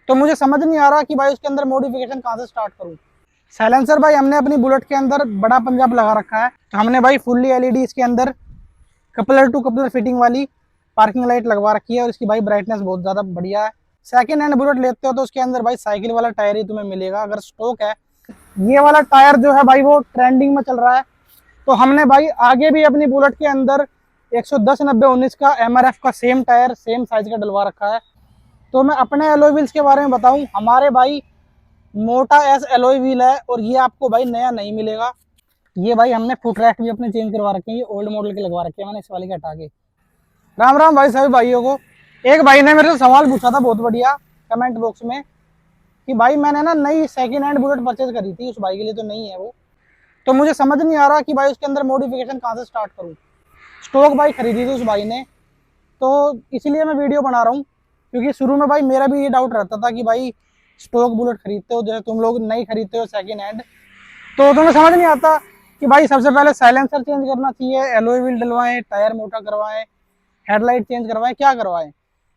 तो मुझे समझ नहीं आ रहा कि भाई उसके अंदर मॉडिफिकेशन कहाँ से स्टार्ट करूँ। साइलेंसर भाई हमने अपनी बुलेट के अंदर बड़ा पंजाब लगा रखा है। तो हमने भाई फुल्ली एलईडी इसके अंदर कपलर टू कपलर फिटिंग वाली पार्किंग लाइट लगवा रखी है और इसकी भाई ब्राइटनेस बहुत ज़्यादा बढ़िया है। सेकेंड हैंड बुलेट लेते हो तो उसके अंदर भाई साइकिल वाला टायर ही तुम्हें मिलेगा अगर स्टॉक है। ये वाला टायर जो है भाई वो ट्रेंडिंग में चल रहा है। तो हमने भाई आगे भी अपनी बुलेट के अंदर 110/90/19 का एमआरएफ का सेम टायर सेम साइज का डलवा रखा है। तो मैं अपने एलॉय व्हील्स के बारे में बताऊं, हमारे भाई मोटा एस एलॉय व्हील है और ये आपको भाई नया नहीं मिलेगा। ये भाई हमने फुट रेस्ट भी अपने चेंज करवा रखे हैं, ये ओल्ड मॉडल के लगवा रखे हैं मैंने इस वाले के हटा के। राम राम भाई सभी भाइयों को। एक भाई ने मेरे से सवाल पूछा था बहुत बढ़िया कमेंट बॉक्स में कि भाई मैंने ना नई सेकेंड हैंड बुलेट परचेज करी थी, उस भाई के लिए तो नहीं है वो, तो मुझे समझ नहीं आ रहा कि भाई उसके अंदर मॉडिफिकेशन कहाँ से स्टार्ट करूँ। स्टॉक भाई खरीदी थी उस भाई ने, तो इसलिए मैं वीडियो बना रहा हूँ। क्योंकि शुरू में भाई मेरा भी ये डाउट रहता था कि भाई स्टॉक बुलेट खरीदते हो जैसे तुम लोग नई खरीदते हो सेकेंड हैंड, तो तुम्हें समझ नहीं आता कि भाई सबसे पहले साइलेंसर चेंज करना चाहिए, एलॉय व्हील डलवाएं, टायर मोटा करवाएं, हेडलाइट चेंज करवाएं, क्या करवाएं।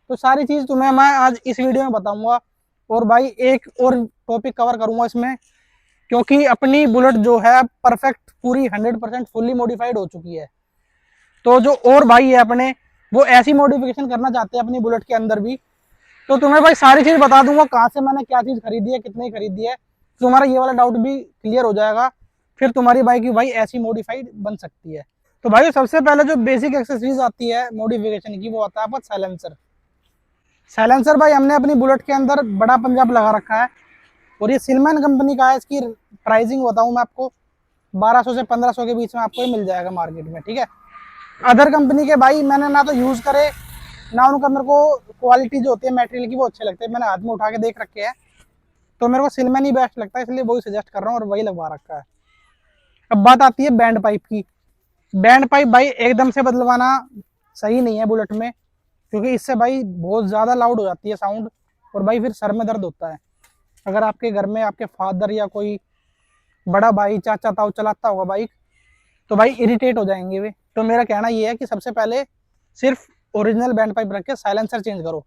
तो सारी चीज़ तुम्हें मैं आज इस वीडियो में बताऊंगा। और भाई एक और टॉपिक कवर करूंगा इसमें, क्योंकि अपनी बुलेट जो है परफेक्ट पूरी 100% फुल्ली मॉडिफाइड हो चुकी है। तो जो और भाई है अपने वो ऐसी मॉडिफिकेशन करना चाहते हैं अपनी बुलेट के अंदर भी, तो तुम्हें भाई सारी चीज़ बता दूंगा कहाँ से मैंने क्या चीज़ खरीदी है, कितनी खरीदी है। तो तुम्हारा ये वाला डाउट भी क्लियर हो जाएगा, फिर तुम्हारी बाइक की भाई ऐसी मॉडिफाइड बन सकती है। तो भाई सबसे पहले जो बेसिक एक्सेसरीज आती है मॉडिफिकेशन की वो आता है आपका साइलेंसर। साइलेंसर भाई हमने अपनी बुलेट के अंदर बड़ा पंजाब लगा रखा है और ये सिलमैन कंपनी का है। इसकी प्राइसिंग बताऊं मैं आपको, 1200 से 1500 के बीच में आपको ये मिल जाएगा मार्केट में, ठीक है। अदर कंपनी के भाई मैंने ना तो यूज़ करे ना उनका मेरे को क्वालिटी जो होती है मटेरियल की वो अच्छे लगते हैं, मैंने हाथ में उठा के देख रखे हैं, तो मेरे को सिलमैन ही बेस्ट लगता है, इसलिए वही सजेस्ट कर रहा हूँ और वही लगवा रखा है। अब बात आती है बैंड पाइप की। बैंड पाइप भाई एकदम से बदलवाना सही नहीं है बुलेट में, क्योंकि इससे भाई बहुत ज़्यादा लाउड हो जाती है साउंड और भाई फिर सर में दर्द होता है। अगर आपके घर में आपके फादर या कोई बड़ा भाई चाचा ताऊ चलाता होगा बाइक तो भाई इरिटेट हो जाएंगे वे। तो मेरा कहना ये है कि सबसे पहले सिर्फ ओरिजिनल बैंड पाइप रख के साइलेंसर चेंज करो,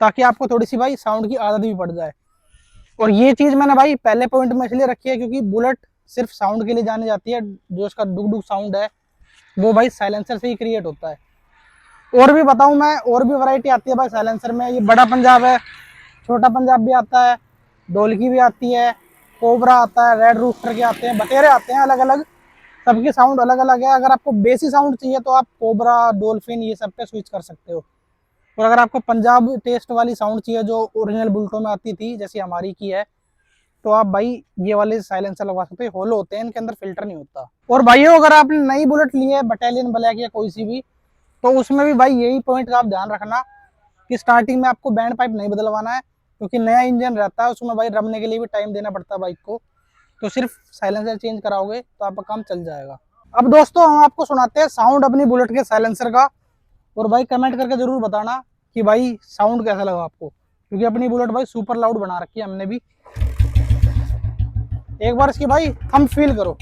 ताकि आपको थोड़ी सी भाई साउंड की आदत भी पड़ जाए। और ये चीज़ मैंने भाई पहले पॉइंट में इसलिए रखी है क्योंकि बुलेट सिर्फ साउंड के लिए जानी जाती है, जो उसका डुक डुक साउंड है वो भाई साइलेंसर से ही क्रिएट होता है। और भी बताऊं मैं, और भी वैरायटी आती है भाई साइलेंसर में। ये बड़ा पंजाब है, छोटा पंजाब भी आता है, ढोलकी भी आती है, कोबरा आता है, रेड रूस्टर के आते हैं, बटेरे आते हैं, अलग अलग सबकी साउंड अलग अलग है। अगर आपको बेसी साउंड चाहिए तो आप कोबरा, डोल्फिन ये सब पे स्विच कर सकते हो। और अगर आपको पंजाब टेस्ट वाली साउंड चाहिए जो ओरिजिनल बुलेटों में आती थी जैसी हमारी की है, तो आप भाई ये वाले साइलेंसर लगवा सकते हो। होलो होते हैं, इनके अंदर फिल्टर नहीं होता। और भाइयों अगर आपने नई बुलेट ली है बटालियन ब्लैक या कोई सी भी, तो उसमें भी भाई यही पॉइंट का आप ध्यान रखना कि स्टार्टिंग में आपको बैंड पाइप नहीं बदलवाना है, क्योंकि नया इंजन रहता है उसमें भाई रमने के लिए भी टाइम देना पड़ता है बाइक को। तो सिर्फ साइलेंसर चेंज कराओगे तो आपका काम चल जाएगा। अब दोस्तों हम आपको सुनाते हैं साउंड अपनी बुलेट के साइलेंसर का, और भाई कमेंट करके जरूर बताना कि भाई साउंड कैसा लगा आपको, क्योंकि अपनी बुलेट भाई सुपर लाउड बना रखी है हमने भी। एक बार इसकी भाई हम फील करो।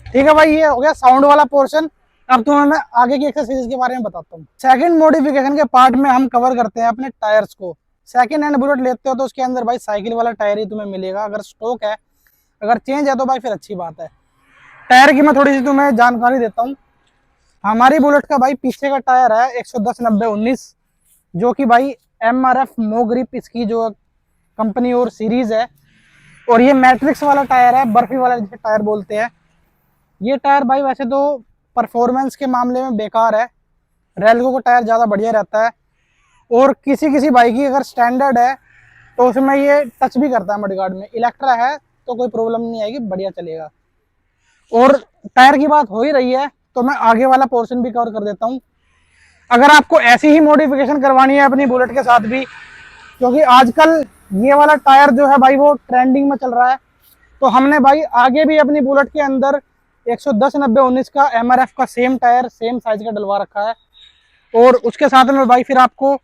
ठीक है भाई, ये हो गया साउंड वाला पोर्शन। अब तुम्हें मैं आगे की एक्सरसाइज के बारे में बताता हूँ। सेकंड मॉडिफिकेशन के पार्ट में हम कवर करते हैं अपने टायर्स को। सेकंड हैंड बुलेट लेते हो तो उसके अंदर भाई साइकिल वाला टायर ही तुम्हें मिलेगा, अगर स्टॉक है। अगर चेंज है तो भाई फिर अच्छी बात है। टायर की मैं थोड़ी सी तुम्हें जानकारी देता हूँ। हमारी बुलेट का भाई पीछे का टायर है 110/90/19, जो कि भाई MRF नो ग्रिप इसकी जो कंपनी और सीरीज है। और ये मैट्रिक्स वाला टायर है, बर्फी वाला जिसे टायर बोलते हैं। ये टायर भाई वैसे तो परफॉर्मेंस के मामले में बेकार है, रेलगो का टायर ज़्यादा बढ़िया रहता है। और किसी किसी बाइक की अगर स्टैंडर्ड है तो उसमें ये टच भी करता है मडगार्ड में। इलेक्ट्रा है तो कोई प्रॉब्लम नहीं आएगी, बढ़िया चलेगा। और टायर की बात हो ही रही है तो मैं आगे वाला पोर्शन भी कवर कर देता हूँ। अगर आपको ऐसी ही मॉडिफिकेशन करवानी है अपनी बुलेट के साथ भी, क्योंकि आजकल ये वाला टायर जो है भाई वो ट्रेंडिंग में चल रहा है, तो हमने भाई आगे भी अपनी बुलेट के अंदर 110/90/19 का MRF का सेम टायर सेम साइज का डलवा रखा है। और उसके साथ में भाई फिर आपको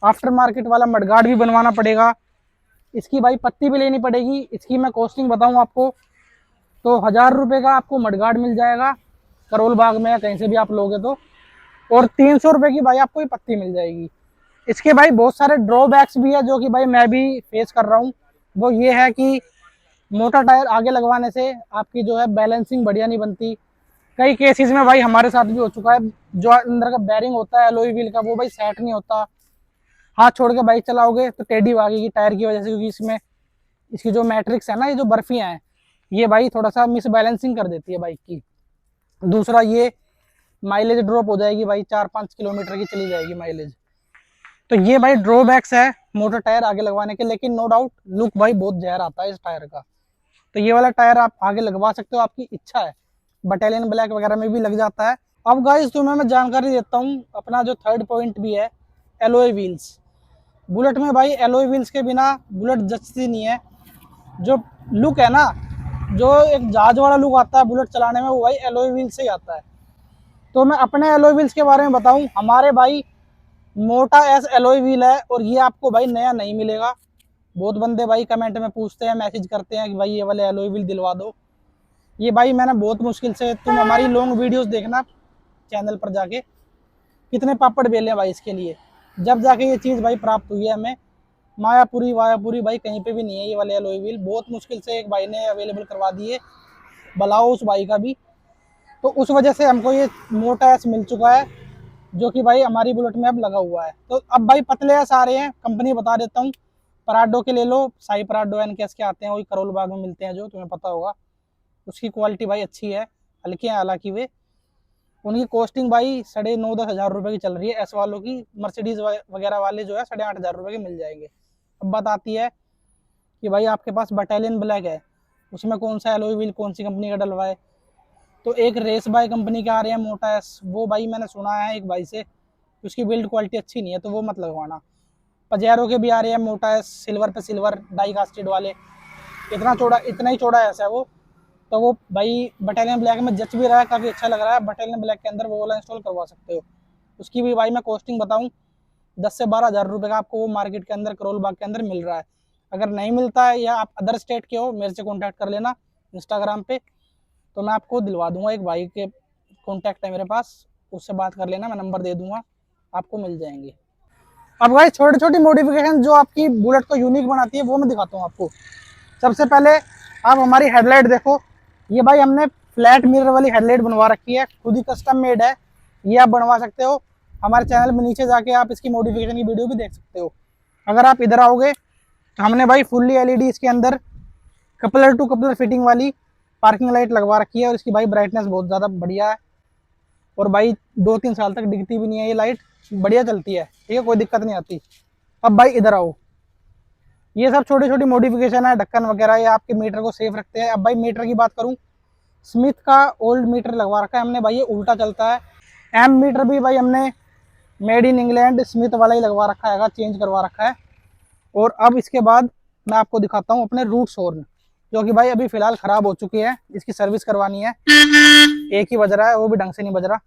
आफ्टर मार्केट वाला मडगार्ड भी बनवाना पड़ेगा। इसकी भाई पत्ती भी लेनी पड़ेगी। इसकी मैं कॉस्टिंग बताऊं आपको तो 1000 रुपये का आपको मडगार्ड मिल जाएगा करोल बाग में या कहीं से भी आप लोगे तो, और 300 रुपये की भाई आपको ये पत्ती मिल जाएगी। इसके भाई बहुत सारे ड्रॉबैक्स भी है जो कि भाई मैं भी फेस कर रहा हूँ। वो ये है कि मोटा टायर आगे लगवाने से आपकी जो है बैलेंसिंग बढ़िया नहीं बनती। कई केसेस में भाई हमारे साथ भी हो चुका है, जो अंदर का बैरिंग होता है एलॉय व्हील का वो भाई सेट नहीं होता। हाथ छोड़ के बाइक चलाओगे तो टेढ़ी भागेगी टायर की वजह से, क्योंकि इसमें इसकी जो मैट्रिक्स है ना, ये जो बर्फियाँ हैं, ये भाई थोड़ा सा मिस बैलेंसिंग कर देती है बाइक की। दूसरा ये माइलेज ड्रॉप हो जाएगी भाई, 4-5 किलोमीटर की चली जाएगी माइलेज। तो ये भाई ड्रॉबैक्स है मोटर टायर आगे लगवाने के। लेकिन नो डाउट लुक भाई बहुत जहर आता है इस टायर का। तो ये वाला टायर आप आगे लगवा सकते हो, आपकी इच्छा है। बटालियन ब्लैक वगैरह में भी लग जाता है। अब गाइस तुम्हें मैं जानकारी देता हूँ अपना जो थर्ड पॉइंट भी है, एलॉय व्हील्स। बुलेट में भाई एलॉय व्हील्स के बिना बुलेट जचती नहीं है। जो लुक है ना, जो एक जहाज वाला लुक आता है बुलेट चलाने में, वो भाई एलॉय व्हील से ही आता है। तो मैं अपने एलॉय व्हील्स के बारे में बताऊं, हमारे भाई मोटा एस एलॉय व्हील है और ये आपको भाई नया नहीं मिलेगा। बहुत बंदे भाई कमेंट में पूछते हैं, मैसेज करते हैं कि भाई ये वाले एलॉय व्हील दिलवा दो। ये भाई मैंने बहुत मुश्किल से, तुम हमारी लॉन्ग वीडियोस देखना चैनल पर जाके, कितने पापड़ बेले भाई इसके लिए, जब जाके ये चीज़ भाई प्राप्त हुई है हमें। मायापुरी वायापुरी भाई कहीं पे भी नहीं है ये वाले एलॉय व्हील। बहुत मुश्किल से एक भाई ने अवेलेबल करवा दिए, भलाओ उस भाई का भी। तो उस वजह से हमको ये मोटा एस मिल चुका है, जो कि भाई हमारी बुलेट में अब लगा हुआ है। तो अब भाई पतले एस आ रहे हैं, कंपनी बता देता हूँ। पराडो के ले लो, साई पराडो एनकेएस के आते हैं, वही करोल बाग में मिलते हैं जो तुम्हें पता होगा। उसकी क्वालिटी भाई अच्छी है, हल्के हैं हालांकि वे। उनकी कॉस्टिंग भाई 9,500-10,000 रुपये की चल रही है। एस वालों की मर्सिडीज वगैरह वाले जो है 8,500 रुपये के मिल जाएंगे। अब बात आती है कि भाई आपके पास बटालियन ब्लैक है, उसमें कौन सा एलॉय व्हील कौन सी कंपनी का डलवाए। तो एक रेस बाय कंपनी के आ रहे हैं मोटा एस, वो भाई मैंने सुना है एक भाई से, उसकी बिल्ड क्वालिटी अच्छी नहीं है तो वो मत लगवाना। पजेरो के भी आ रहे हैं मोटा एस, सिल्वर पे सिल्वर डाई कास्टेड वाले, इतना चौड़ा, इतना ही चौड़ा ऐसा है वो। तो वो भाई बटालियन ब्लैक में जच भी रहा है, काफ़ी अच्छा लग रहा है। बटालियन ब्लैक के अंदर वो वाला इंस्टॉल करवा सकते हो। उसकी भी भाई मैं कॉस्टिंग बताऊँ, 10 से 12 हज़ार रुपये का आपको वो मार्केट के अंदर करोल बाग के अंदर मिल रहा है। अगर नहीं मिलता है या आप अदर स्टेट के हो, मेरे से कॉन्टैक्ट कर लेना इंस्टाग्राम पे, तो मैं आपको दिलवा दूंगा। एक भाई के कॉन्टैक्ट है मेरे पास, उससे बात कर लेना, मैं नंबर दे दूंगा, आपको मिल जाएंगे। अब भाई छोटी छोटी मॉडिफिकेशन जो आपकी बुलेट को यूनिक बनाती है वो मैं दिखाता हूँ आपको। सबसे पहले आप हमारी हेडलाइट देखो, ये भाई हमने फ्लैट मिरर वाली हेडलाइट बनवा रखी है, खुद ही कस्टम मेड है। ये आप बनवा सकते हो, हमारे चैनल में नीचे जाके आप इसकी मॉडिफिकेशन की वीडियो भी देख सकते हो। अगर आप इधर आओगे तो हमने भाई फुल्ली एलईडी इसके अंदर कपलर टू कपलर फिटिंग वाली पार्किंग लाइट लगवा रखी है, और इसकी भाई ब्राइटनेस बहुत ज़्यादा बढ़िया है। और भाई 2-3 साल तक दिखती भी नहीं है, ये लाइट बढ़िया चलती है, ठीक है, कोई दिक्कत नहीं आती। अब भाई इधर आओ, ये सब छोटी छोटी मॉडिफिकेशन है, ढक्कन वगैरह, ये आपके मीटर को सेफ रखते हैं। अब भाई मीटर की बात करूँ, स्मिथ का ओल्ड मीटर लगवा रखा है हमने भाई, ये उल्टा चलता है। एम मीटर भी भाई हमने मेड इन इंग्लैंड स्मिथ वाला ही लगवा रखा है, चेंज करवा रखा है। और अब इसके बाद मैं आपको दिखाता हूँ अपने रूट्स हॉर्न, जो कि भाई अभी फिलहाल खराब हो चुकी है, इसकी सर्विस करवानी है। एक ही बज रहा है, वो भी ढंग से नहीं बज रहा।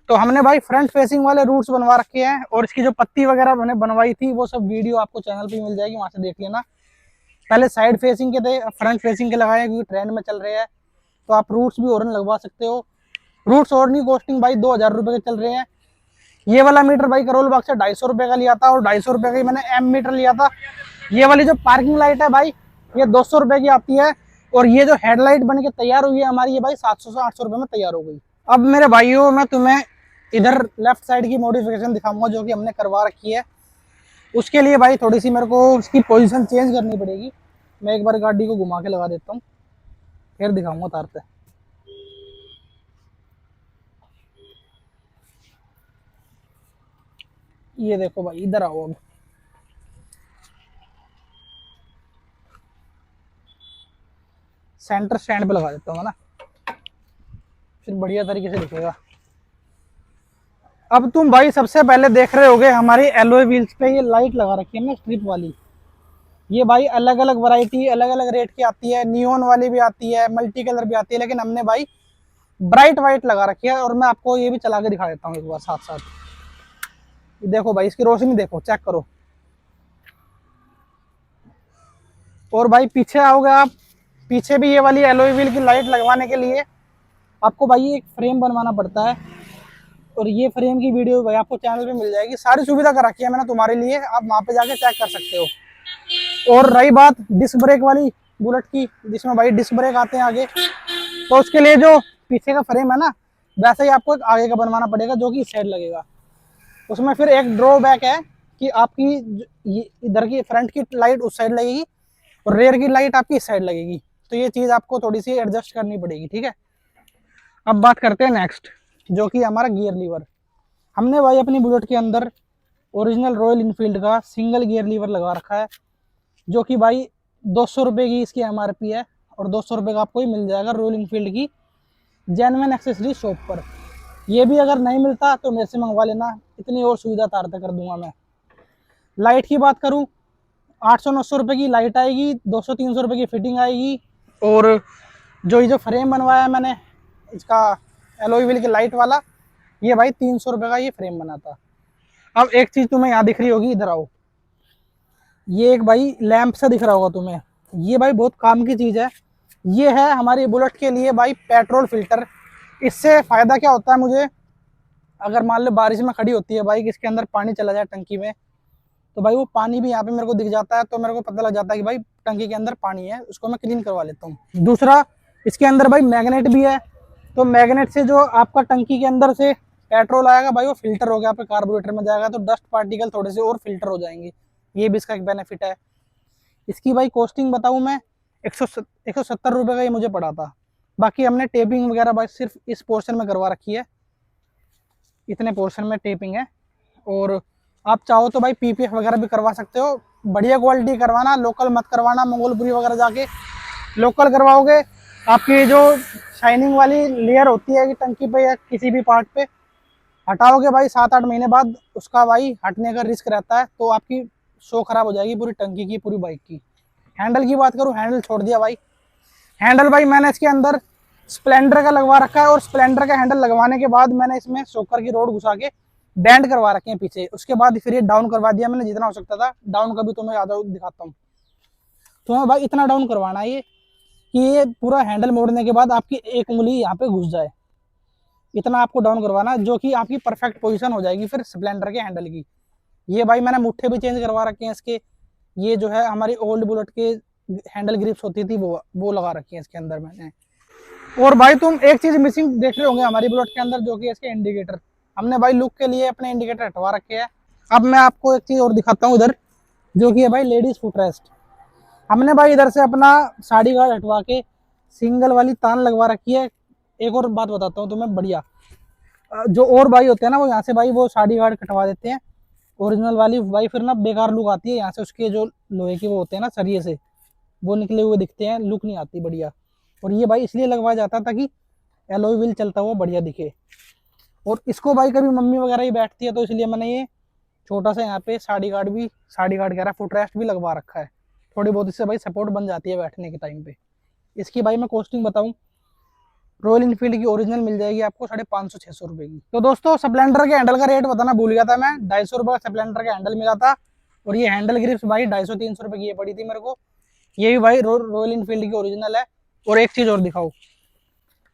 तो हमने भाई फ्रंट फेसिंग वाले रूट्स बनवा रखे हैं, और इसकी जो पत्ती वगैरह मैंने बनवाई थी वो सब वीडियो आपको चैनल पे मिल जाएगी, वहां से देख लेना। पहले साइड फेसिंग के थे, अब फ्रंट फेसिंग के लगाए क्योंकि ट्रेंड में चल रहे हैं। तो आप रूट्स भी हॉर्न लगवा सकते हो। रूट्स हॉर्न की कॉस्टिंग भाई 2,000 रुपये के चल रहे हैं। ये वाला मीटर भाई करोल बाग से 250 रुपये का लिया था, और 250 रुपये का ही मैंने एम मीटर लिया था। ये वाली जो पार्किंग लाइट है भाई, ये 200 रुपये की आती है। और ये जो हेडलाइट बन के तैयार हुई है हमारी, ये भाई 700 से 800 रुपये में तैयार हो गई। अब मेरे भाइयों मैं तुम्हें इधर लेफ्ट साइड की मॉडिफिकेशन दिखाऊंगा जो कि हमने करवा रखी है। उसके लिए भाई थोड़ी सी मेरे को उसकी पोजीशन चेंज करनी पड़ेगी। मैं एक बार गाड़ी को घुमा के लगा देता हूँ, फिर दिखाऊंगा तार पे। ये देखो भाई, इधर आओ। अब सेंटर स्टैंड पे लगा देता हूँ ना, फिर बढ़िया तरीके से दिखेगा। अब तुम भाई सबसे पहले देख रहे होगे हमारी एलॉय व्हील्स पे ये लाइट लगा रखी है हमने स्ट्रिप वाली। ये भाई अलग अलग वैरायटी अलग अलग रेट की आती है, नियॉन वाली भी आती है, मल्टी कलर भी आती है, लेकिन हमने भाई ब्राइट वाइट लगा रखी है। और मैं आपको ये भी चला के दिखा देता हूँ एक बार साथ साथ। देखो भाई इसकी रोशनी देखो, चेक करो। और भाई पीछे आओगे आप, पीछे भी ये वाली एलॉय व्हील की लाइट लगवाने के लिए आपको भाई एक फ्रेम बनवाना पड़ता है, और ये फ्रेम की वीडियो भाई आपको चैनल पे मिल जाएगी। सारी सुविधा कर रखी है मैंने तुम्हारे लिए, आप वहाँ पे जाके चेक कर सकते हो। और रही बात डिस्क ब्रेक वाली बुलेट की, जिसमें भाई डिस्क ब्रेक आते हैं आगे, तो उसके लिए जो पीछे का फ्रेम है ना, वैसे ही आपको एक आगे का बनवाना पड़ेगा जो कि इस साइड लगेगा। उसमें फिर एक ड्रॉबैक है कि आपकी इधर की फ्रंट की लाइट उस साइड लगेगी और रेयर की लाइट आपकी इस साइड लगेगी, तो ये चीज़ आपको थोड़ी सी एडजस्ट करनी पड़ेगी, ठीक है। अब बात करते हैं नेक्स्ट, जो कि हमारा गियर लीवर। हमने भाई अपनी बुलेट के अंदर ओरिजिनल रॉयल इनफील्ड का सिंगल गियर लीवर लगा रखा है, जो कि भाई 200 रुपये की इसकी MRP है, और 200 रुपये का आपको ही मिल जाएगा रॉयल इनफील्ड की जेन्युइन एक्सेसरी शॉप पर। ये भी अगर नहीं मिलता तो मेरे से मंगवा लेना, इतनी और सुविधा तारता कर दूंगा मैं। लाइट की बात करूं, 800-900 रुपये की लाइट आएगी, 200-300 रुपये की फिटिंग आएगी। और ये जो फ्रेम बनवाया है मैंने इसका एलॉय व्हील की लाइट वाला, ये भाई 300 रुपये का ये फ्रेम बना था। अब एक चीज़ तुम्हें यहाँ दिख रही होगी, इधर आओ, ये एक भाई लैंप सा दिख रहा होगा तुम्हें, ये भाई बहुत काम की चीज़ है। ये है हमारी बुलेट के लिए भाई पेट्रोल फिल्टर। इससे फ़ायदा क्या होता है मुझे, अगर मान लो बारिश में खड़ी होती है बाइक, इसके अंदर पानी चला जाए टंकी में, तो भाई वो पानी भी यहाँ पे मेरे को दिख जाता है, तो मेरे को पता लग जाता है कि भाई टंकी के अंदर पानी है, उसको मैं क्लीन करवा लेता हूँ। दूसरा, इसके अंदर भाई मैग्नेट भी है, तो मैग्नेट से जो आपका टंकी के अंदर से पेट्रोल आएगा भाई वो फिल्टर हो गया आपके कार्बोरेटर में जाएगा, तो डस्ट पार्टिकल थोड़े से और फिल्टर हो जाएंगे। ये भी इसका एक बेनिफिट है। इसकी भाई कॉस्टिंग बताऊँ मैं, 170 रुपये का ये मुझे पड़ा था। बाकी हमने टेपिंग वगैरह भाई सिर्फ इस पोर्शन में करवा रखी है, इतने पोर्शन में टेपिंग है। और आप चाहो तो भाई PPF वगैरह भी करवा सकते हो, बढ़िया क्वालिटी करवाना, लोकल मत करवाना। मंगोलपुरी वगैरह जाके लोकल करवाओगे, आपकी जो शाइनिंग वाली लेयर होती है कि टंकी पे या किसी भी पार्ट पे हटाओगे भाई 7-8 महीने बाद उसका भाई हटने का रिस्क रहता है, तो आपकी शो खराब हो जाएगी पूरी टंकी की, पूरी बाइक की। हैंडल की बात करूँ, हैंडल छोड़ दिया भाई। हैंडल भाई मैंने इसके अंदर स्प्लेंडर का लगवा रखा है, और स्प्लेंडर का हैंडल लगवाने के बाद मैंने इसमें शॉकर की रोड घुसा के बैंड करवा रखे हैं पीछे। उसके बाद फिर ये डाउन करवा दिया मैंने जितना हो सकता था डाउन। का भी तुम्हें ज़्यादा दिखाता हूँ, तुम्हें भाई इतना डाउन करवाना है ये कि ये पूरा हैंडल मोड़ने के बाद आपकी एक उंगली यहाँ पे घुस जाए, इतना आपको डाउन करवाना, जो कि आपकी परफेक्ट पोजीशन हो जाएगी फिर स्प्लेंडर के हैंडल की। ये भाई मैंने मुट्ठे भी चेंज करवा रखे हैं इसके। ये जो है हमारी ओल्ड बुलेट के हैंडल ग्रिप्स होती थी वो लगा रखी है इसके अंदर मैंने। और भाई तुम एक चीज़ मिसिंग देख रहे होंगे हमारी बुलेट के अंदर, जो कि इसके इंडिकेटर। हमने भाई लुक के लिए अपने इंडिकेटर हटवा रखे हैं। अब मैं आपको एक चीज़ और दिखाता हूँ इधर, जो कि है भाई लेडीज़ फुट रेस्ट। हमने भाई इधर से अपना साड़ी गार्ड हटवा के सिंगल वाली तान लगवा रखी है। एक और बात बताता हूँ तुम्हें बढ़िया, जो और भाई होते हैं ना वो यहाँ से भाई वो साड़ी गार्ड कटवा देते हैं ओरिजिनल वाली, भाई फिर ना बेकार लुक आती है यहाँ से, उसके जो लोहे के वो होते हैं ना सरिये से वो निकले हुए दिखते हैं, लुक नहीं आती बढ़िया। और ये भाई इसलिए लगवाया जाता है ताकि एलॉय व्हील चलता हुआ बढ़िया दिखे। और इसको भाई कभी मम्मी वगैरह ही बैठती है, तो इसलिए मैंने ये छोटा सा यहाँ पे साड़ी गार्ड कह रहा है, फुट रेस्ट भी लगवा रखा है। थोड़ी बहुत इससे भाई सपोर्ट बन जाती है बैठने के टाइम पे। इसकी भाई मैं कॉस्टिंग बताऊँ, रॉयल इनफील्ड की ओरिजिनल मिल जाएगी आपको 550-600 रुपये की। तो दोस्तों स्प्लेंडर के हैंडल का रेट बताना भूल गया था मैं, 250 रुपये का स्प्लेंडर का हैंडल मिला था, और ये हैंडल ग्रिप्स भाई 250-300 रुपये की ये पड़ी थी मेरे को। ये भी भाई रॉयल इनफील्ड की ओरिजिनल है। और एक चीज़ और दिखाओ,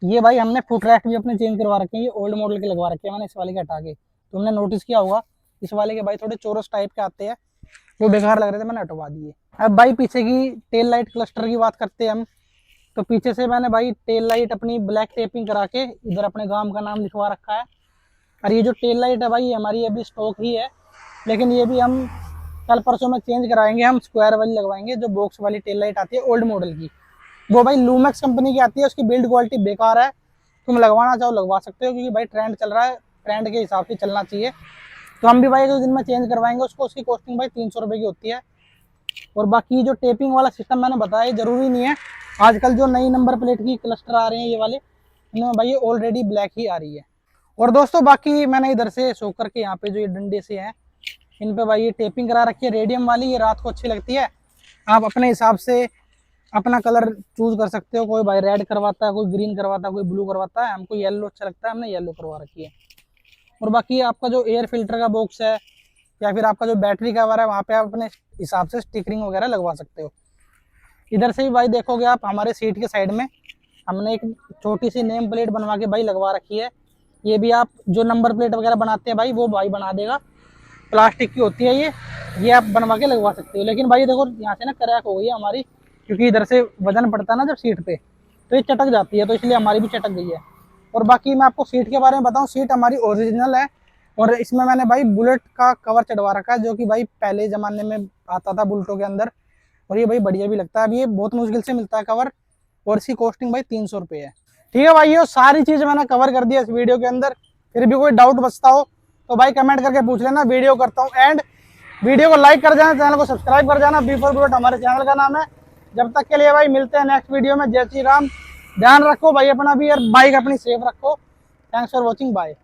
ये भाई हमने फुट रेस्ट भी अपने चेंज करवा रखे हैं, ये ओल्ड मॉडल के लगवा रखे हैं मैंने इस वाले के हटा के। तुमने नोटिस किया होगा इस वाले के भाई थोड़े चोरस टाइप के आते हैं, वो बेकार लग रहे थे, मैंने हटवा दिए। अब भाई पीछे की टेल लाइट क्लस्टर की बात करते हैं हम, तो पीछे से मैंने भाई टेल लाइट अपनी ब्लैक टेपिंग करा के इधर अपने गांव का नाम लिखवा रखा है। और ये जो टेल लाइट है भाई हमारी अभी स्टॉक ही है, लेकिन ये भी हम कल परसों में चेंज कराएंगे, हम स्क्वायर वाली लगवाएंगे। जो बॉक्स वाली टेल लाइट आती है ओल्ड मॉडल की, वो भाई लूमेक्स कंपनी की आती है, उसकी बिल्ड क्वालिटी बेकार है। तुम लगवाना चाहो लगवा सकते हो, क्योंकि भाई ट्रेंड चल रहा है, ट्रेंड के हिसाब से चलना चाहिए। तो हम भी भाई 2 दिन में चेंज करवाएंगे उसको, उसकी कॉस्टिंग भाई 300 रुपये की होती है। और बाकी जो टेपिंग वाला सिस्टम मैंने बताया जरूरी नहीं है आजकल जो नई नंबर प्लेट की क्लस्टर आ रहे हैं ये वाले, इनमें भाई ये ऑलरेडी ब्लैक ही आ रही है। और दोस्तों बाकी मैंने इधर से शो करके यहाँ पे जो ये डंडे से हैं इन पे भाई ये टेपिंग करा रखी है रेडियम वाली, ये रात को अच्छी लगती है। आप अपने हिसाब से अपना कलर चूज कर सकते हो, कोई भाई रेड करवाता है, कोई ग्रीन करवाता है, कोई ब्लू करवाता है, हमको येलो अच्छा लगता है, हमने येलो करवा रखी है। और बाकी आपका जो एयर फिल्टर का बॉक्स है या फिर आपका जो बैटरी कवर है वहाँ पे आप अपने हिसाब से स्टिकरिंग वगैरह लगवा सकते हो। इधर से भी भाई देखोगे आप हमारे सीट के साइड में हमने एक छोटी सी नेम प्लेट बनवा के भाई लगवा रखी है। ये भी आप जो नंबर प्लेट वगैरह बनाते हैं भाई वो भाई बना देगा, प्लास्टिक की होती है ये आप बनवा के लगवा सकते हो। लेकिन भाई देखो यहाँ से ना क्रैक हो गई है हमारी, क्योंकि इधर से वजन पड़ता है ना जब सीट पे तो ये चटक जाती है, तो इसलिए हमारी भी चटक गई है। और बाकी मैं आपको सीट के बारे में बताऊँ, सीट हमारी ओरिजिनल है और इसमें मैंने भाई बुलेट का कवर चढ़वा रखा है जो कि भाई पहले ज़माने में आता था बुलेटों के अंदर, और ये भाई बढ़िया भी लगता है। अब ये बहुत मुश्किल से मिलता है कवर और इसकी कॉस्टिंग भाई 300 रुपये है। ठीक है भाई, ये सारी चीज़ मैंने कवर कर दिया इस वीडियो के अंदर। फिर भी कोई डाउट बचता हो तो भाई कमेंट करके पूछ लेना, वीडियो करता हूँ। एंड वीडियो को लाइक कर जाना, चैनल को सब्सक्राइब कर जाना। बी फॉर बुलेट हमारे चैनल का नाम है। जब तक के लिए भाई मिलते हैं नेक्स्ट वीडियो में। जय श्री राम। ध्यान रखो भाई अपना भी और बाइक अपनी सेफ रखो। Thanks for watching, bye.